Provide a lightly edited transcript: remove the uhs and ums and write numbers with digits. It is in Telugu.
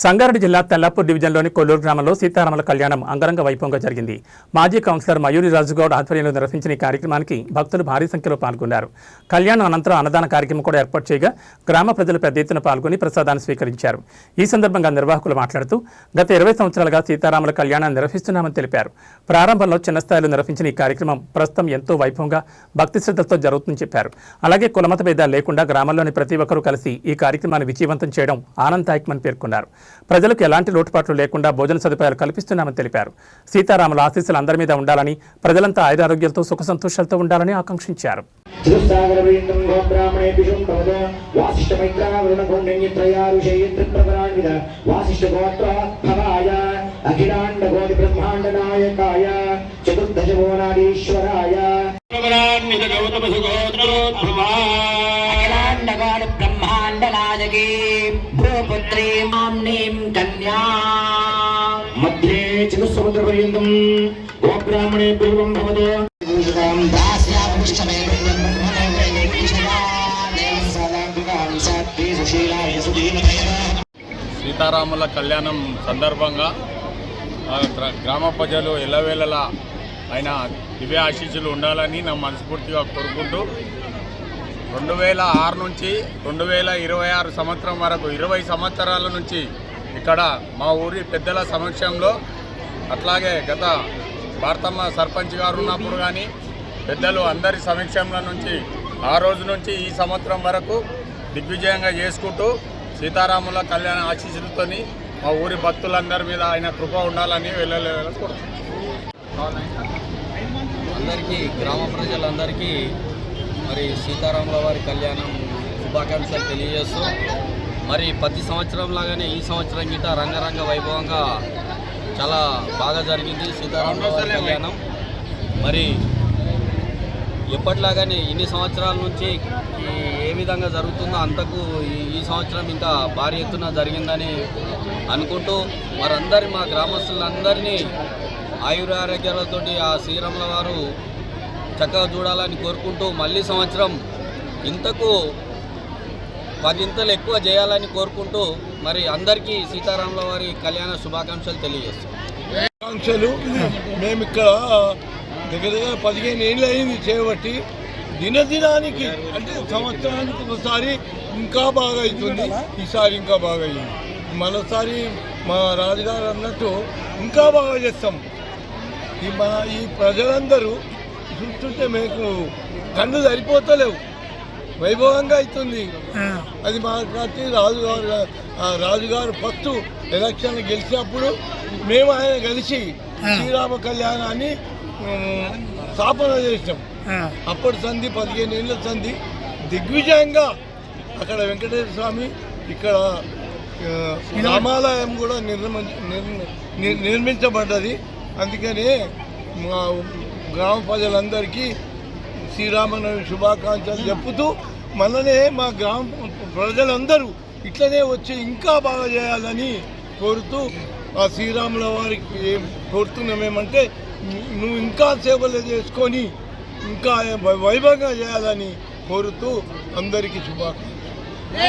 సంగారెడ్డి జిల్లా తెల్లాపూర్ డివిజన్లోని కొల్లూరు గ్రామంలో సీతారాముల కళ్యాణం అంగరంగ వైభవంగా జరిగింది. మాజీ కౌన్సిలర్ మయూరి రాజుగౌడ్ ఆధ్వర్యంలో నిర్వహించిన ఈ కార్యక్రమానికి భక్తులు భారీ సంఖ్యలో పాల్గొన్నారు. కళ్యాణం అనంతరం అన్నదాన కార్యక్రమం కూడా ఏర్పాటు చేయగా గ్రామ ప్రజలు పెద్ద ఎత్తున పాల్గొని ప్రసాదాన్ని స్వీకరించారు. ఈ సందర్భంగా నిర్వాహకులు మాట్లాడుతూ గత 20 సంవత్సరాలుగా సీతారాముల కళ్యాణాన్ని నిర్వహిస్తున్నామని తెలిపారు. ప్రారంభంలో చిన్న స్థాయిలో నిర్వహించిన ఈ కార్యక్రమం ప్రస్తుతం ఎంతో వైభవంగా భక్తి శ్రద్ధలతో జరుగుతుందని చెప్పారు. అలాగే కులమత భేదాలు లేకుండా గ్రామంలోని ప్రతి ఒక్కరూ కలిసి ఈ కార్యక్రమాన్ని విజయవంతం చేయడం ఆనందదాయకమని పేర్కొన్నారు. ప్రజలకు ఎలాంటి లోటుపాట్లు లేకుండా భోజన సదుపాయాలు కల్పిస్తున్నామని తెలిపారు. సీతారాముల ఆశీస్సులు అందరి మీద ఉండాలని, ప్రజలంతా ఆయురారోగ్యాలతో సుఖ సంతోషాలతో ఉండాలని ఆకాంక్షించారు. मध्ये चतुस्समुद्रपर्यन्तं गोब्राह्मणे पूर्वं भवतो సీతారాముల కళ్యాణం సందర్భంగా గ్రామ ప్రజలు ఎల్లవేళలా ఆయన దివ్య ఆశీస్సులు ఉండాలని నా మనస్ఫూర్తిగా కోరుకుంటూ 2006 నుంచి 2026 సంవత్సరం వరకు 20 సంవత్సరాల నుంచి ఇక్కడ మా ఊరి పెద్దల సమక్షంలో, అట్లాగే గత భారతమ్మ సర్పంచ్ గారు ఉన్నప్పుడు కానీ పెద్దలు అందరి సమక్షంలో నుంచి ఆ రోజు నుంచి ఈ సంవత్సరం వరకు దిగ్విజయంగా చేసుకుంటూ సీతారాముల కళ్యాణ ఆశీస్సులతోని మా ఊరి భక్తులందరి మీద ఆయన కృప ఉండాలని అందరికీ గ్రామ ప్రజలందరికీ మరి సీతారాముల వారి కళ్యాణం శుభాకాంక్షలు తెలియజేస్తూ, మరి ప్రతి సంవత్సరం లాగానే ఈ సంవత్సరం గిట్ట రంగరంగ వైభవంగా చాలా బాగా జరిగింది సీతారాముల వారి కళ్యాణం. మరి ఎప్పటిలాగానే ఇన్ని సంవత్సరాల నుంచి ఏ విధంగా జరుగుతుందో అంతకు ఈ సంవత్సరం ఇంకా భారీ ఎత్తున జరిగిందని అనుకుంటూ మరందరి మా గ్రామస్తులందరినీ ఆయురారోగ్యాలతోటి ఆ శ్రీరాముల వారు చక్కగా చూడాలని కోరుకుంటూ మళ్ళీ సంవత్సరం ఇంతకు 10 ఇంతలు ఎక్కువ చేయాలని కోరుకుంటూ మరి అందరికీ సీతారాముల వారి కళ్యాణ శుభాకాంక్షలు తెలియజేస్తాం. మేము ఇక్కడ దగ్గర 15 ఏళ్ళు అయింది చేయబట్టి దినదినానికి అంటే సంవత్సరానికి ఒకసారి ఇంకా బాగా అవుతుంది. ఈసారి ఇంకా బాగా అయింది. మరోసారి మా రాజుగారు అన్నట్టు ఇంకా బాగా చేస్తాం. ఈ ప్రజలందరూ చూస్తుంటే మీకు కళ్ళు సరిపోతలేవు, వైభవంగా అవుతుంది. అది మా ప్రతి రాజుగారు ఫస్ట్ ఎలక్షన్ గెలిచినప్పుడు మేము ఆయన కలిసి శ్రీరామ కళ్యాణాన్ని స్థాపన చేసినాం. అప్పటి సంధి 15 ఏళ్ళ సంధి దిగ్విజయంగా అక్కడ వెంకటేశ్వర స్వామి, ఇక్కడ రామాలయం కూడా నిర్మించబడ్డది. అందుకనే మా గ్రామ ప్రజలందరికీ శ్రీరామనవమి శుభాకాంక్షలు చెప్పుతూ మననే మా గ్రామ ప్రజలందరూ ఇట్లనే వచ్చి ఇంకా బాగా చేయాలని కోరుతూ ఆ శ్రీరాముల వారికి కోరుతున్నామేమంటే నువ్వు ఇంకా సేవలు చేసుకొని ఇంకా వైభవంగా చేయాలని కోరుతూ అందరికీ శుభాకాంక్షలు.